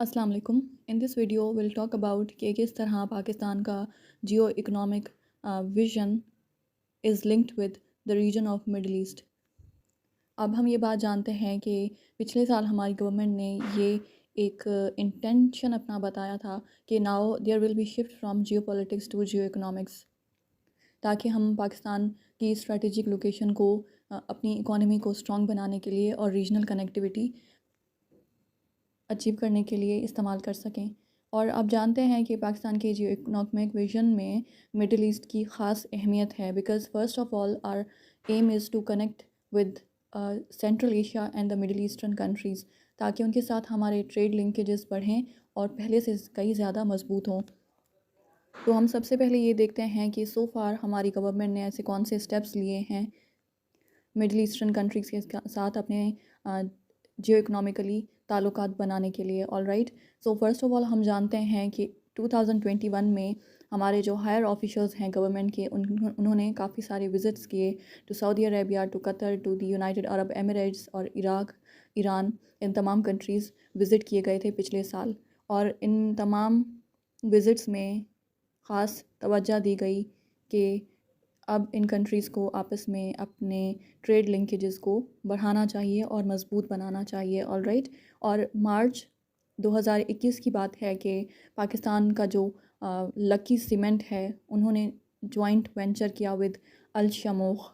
السلام علیکم. In this video will talk about کہ کس طرح پاکستان کا geoeconomic vision is linked with the region of Middle East. اب ہم یہ بات جانتے ہیں کہ پچھلے سال ہماری گورنمنٹ نے یہ ایک انٹینشن اپنا بتایا تھا کہ now there will be shift from geopolitics to geoeconomics, تاکہ ہم پاکستان کی اسٹریٹجک لوکیشن کو اپنی اکانومی کو اسٹرانگ بنانے کے لیے اور ریجنل کنیکٹیوٹی اچیو کرنے کے لیے استعمال کر سکیں. اور آپ جانتے ہیں کہ پاکستان کے جیو اکنامک ویژن میں مڈل ایسٹ کی خاص اہمیت ہے، because first of all our aim is to connect with Central Asia and the Middle Eastern countries, تاکہ ان کے ساتھ ہمارے ٹریڈ لنکیجز بڑھیں اور پہلے سے کئی زیادہ مضبوط ہوں. تو ہم سب سے پہلے یہ دیکھتے ہیں کہ سو فار ہماری گورنمنٹ نے ایسے کون سے اسٹیپس لیے ہیں مڈل ایسٹرن کنٹریز کے ساتھ اپنے جیو اکنامکلی تعلقات بنانے کے لیے. All right, so first of آل ہم جانتے ہیں کہ 2021 میں ہمارے جو ہائر آفیشلز ہیں گورنمنٹ کے انہوں نے کافی سارے وزٹس کیے to Saudi Arabia, to Qatar, to the United Arab Emirates اور عراق، ایران. ان تمام کنٹریز وزٹ کیے گئے تھے پچھلے سال، اور ان تمام وزٹس میں خاص توجہ دی گئی کہ اب ان کنٹریز کو آپس میں اپنے ٹریڈ لنکیجز کو بڑھانا چاہیے اور مضبوط بنانا چاہیے. آل رائٹ، اور مارچ 2021 کی بات ہے کہ پاکستان کا جو لکی سیمنٹ ہے انہوں نے جوائنٹ وینچر کیا ود الشموخ،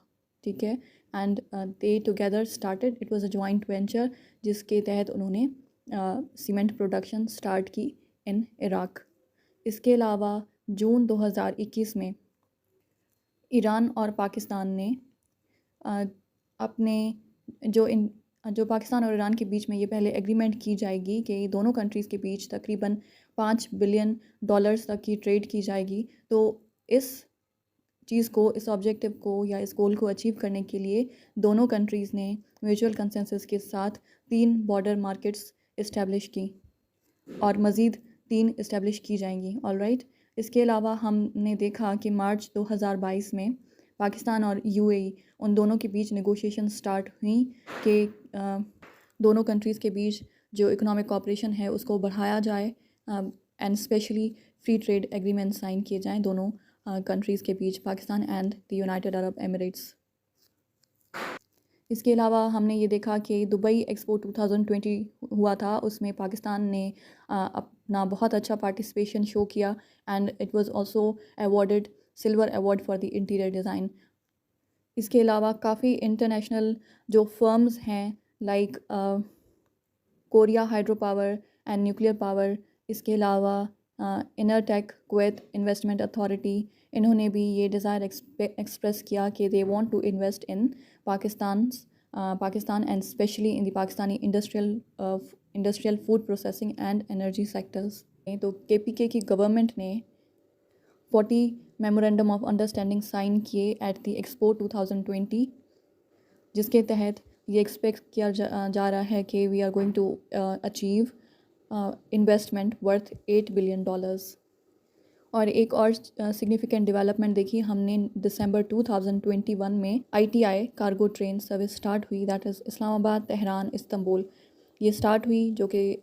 ٹھیک ہے، and they together started, it was a joint venture جس کے تحت انہوں نے سیمنٹ پروڈکشن اسٹارٹ کی ان عراق. اس کے علاوہ جون 2021 میں ایران اور پاکستان نے اپنے جو پاکستان اور ایران کے بیچ میں یہ پہلے ایگریمنٹ کی جائے گی کہ دونوں کنٹریز کے بیچ تقریباً $5 بلین تک کی ٹریڈ کی جائے گی. تو اس چیز کو، اس آبجیکٹیو کو یا اس گول کو اچیو کرنے کے لیے دونوں کنٹریز نے میوچول کنسنسس کے ساتھ 3 بارڈر مارکیٹس اسٹیبلش کی اور مزید 3 اسٹیبلش کی جائیں گی. آل رائٹ، اس کے علاوہ ہم نے دیکھا کہ مارچ 2022 میں پاکستان اور UAE ان دونوں کے بیچ نیگوشیشن سٹارٹ ہوئیں کہ دونوں کنٹریز کے بیچ جو اکنامک کوآپریشن ہے اس کو بڑھایا جائے، and especially free trade agreement sign کیے جائیں دونوں کنٹریز کے بیچ، Pakistan and the United Arab Emirates. اس کے علاوہ ہم نے یہ دیکھا کہ دبئی ایکسپو 2020 ہوا تھا، اس میں پاکستان نے اپنا بہت اچھا پارٹیسپیشن شو کیا، and it was also awarded silver award for the interior design. اس کے علاوہ کافی انٹرنیشنل جو فرمز ہیں like Korea hydro power and nuclear power, اس کے علاوہ انرٹیک کویت انویسٹمنٹ اتھارٹی، انہوں نے بھی یہ ڈیزائر ایکسپریس کیا کہ they want to invest in Pakistan and especially in the Pakistani industrial food processing and energy sectors. تو KPK کی گورنمنٹ نے 40 میمورینڈم آف انڈرسٹینڈنگ سائن کیے ایٹ دی ایکسپو 2020، جس کے تحت یہ ایکسپیکٹ کیا جا رہا ہے کہ we are going to achieve investment worth $8 billion. اور ایک اور سگنیفیکنٹ ڈیولپمنٹ دیکھی ہم نے دسمبر 2021 میں ITI cargo train service start ہوئی، دیٹ از اسلام آباد، تہران، استنبول. یہ سٹارٹ ہوئی جو کہ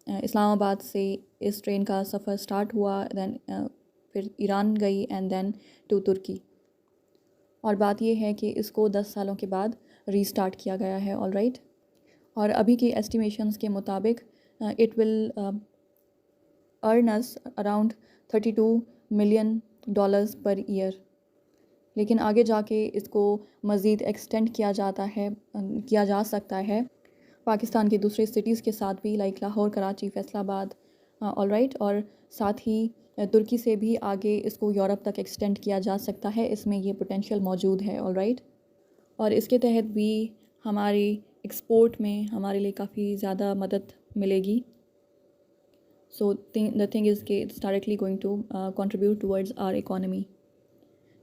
اسلام آباد سے اس ٹرین کا سفر سٹارٹ ہوا، دین پھر ایران گئی اینڈ دین ٹو ترکی. اور بات یہ ہے کہ اس کو 10 سالوں کے بعد ری سٹارٹ کیا گیا ہے. آل رائٹ، اور ابھی کی ایسٹیمیشنز کے مطابق it will earn us around $32 million per year. لیکن آگے جا کے اس کو مزید ایکسٹینڈ کیا جا سکتا ہے پاکستان کے دوسرے سٹیز کے ساتھ بھی، لائک لاہور، کراچی، فیصل آباد. آل رائٹ، اور ساتھ ہی ترکی سے بھی آگے اس کو یورپ تک ایکسٹینڈ کیا جا سکتا ہے، اس میں یہ پوٹینشیل موجود ہے. آل رائٹ، اور اس کے تحت بھی ہماری ایکسپورٹ میں ہمارے لیے کافی زیادہ مدد ملے گی. سو دا تھنگ از کہ it's directly going to contribute towards our economy.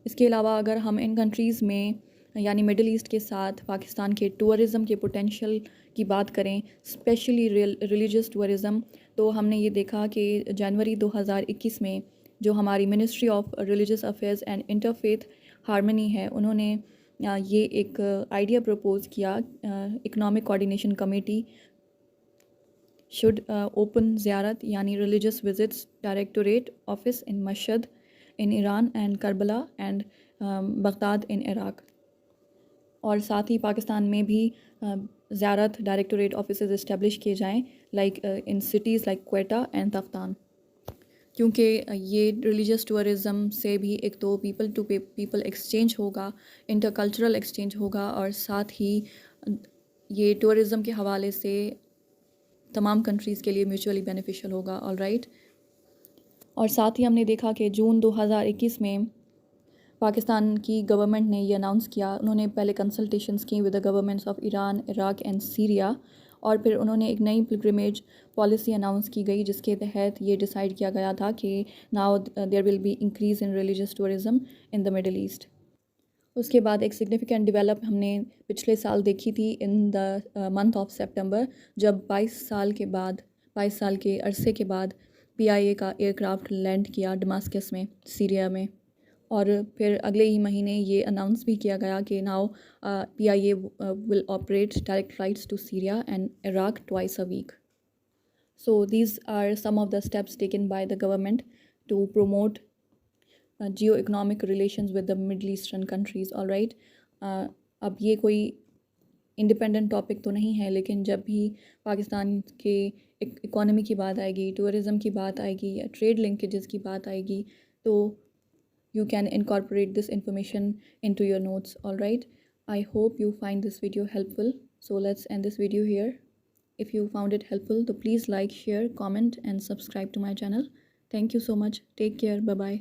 اس کے علاوہ اگر ہم ان کنٹریز میں یعنی مڈل ایسٹ کے ساتھ پاکستان کے ٹورزم کے پوٹینشیل کی بات کریں، اسپیشلی ریلیجس ٹورزم، تو ہم نے یہ دیکھا کہ جنوری 2021 میں جو ہماری ministry of religious affairs and interfaith harmony ہے، انہوں نے یہ ایک آئیڈیا پروپوز کیا economic coordination committee should open ziyarat yani religious visits directorate office in Mashhad in Iran and Karbala and Baghdad in Iraq. اور ساتھ ہی پاکستان میں بھی زیارت ڈائریکٹوریٹ آفیسز اسٹیبلش کیے جائیں like in cities like Quetta and Taftan, کیونکہ یہ ریلیجیس ٹورزم سے بھی ایک تو پیپل ٹو پیپل ایکسچینج ہوگا، انٹر کلچرل ایکسچینج ہوگا، اور ساتھ ہی یہ ٹورزم کے حوالے سے تمام کنٹریز کے لیے میوچولی بینیفیشیل ہوگا. All right. اور ساتھ ہی ہم نے دیکھا کہ جون 2021 میں پاکستان کی گورنمنٹ نے یہ اناؤنس کیا، انہوں نے پہلے کنسلٹیشنز کی with the governments of Iran, Iraq and Syria, اور پھر انہوں نے ایک نئی پلگریمیج پالیسی اناؤنس کی گئی جس کے تحت یہ ڈیسائیڈ کیا گیا تھا کہ now there will be increase in religious tourism in the Middle East. اس کے بعد ایک سگنیفیکنٹ ڈیولپ ہم نے پچھلے سال دیکھی تھی ان دا منتھ آف سپٹمبر، جب 22 سال کے عرصے کے بعد PIA کا ایئر کرافٹ لینڈ کیا ڈماسکس میں، سیریا میں. اور پھر اگلے ہی مہینے یہ اناؤنس بھی کیا گیا کہ now PIA will operate direct flights to Syria and Iraq twice a week. So these are some of the steps taken by the government to promote geoeconomic relations with the Middle Eastern countries. All right. اب یہ کوئی independent topic تو نہیں ہے، لیکن جب بھی پاکستان کے اکانومی کی بات آئے گی، ٹورزم کی بات آئے گی یا ٹریڈ لنکیجز کی بات آئے گی، تو you can incorporate this information into your notes. All right. I hope you find this video helpful. So let's end this video here. If you found it helpful, so please like, share, comment and subscribe to my channel. Thank you so much. Take care. Bye bye.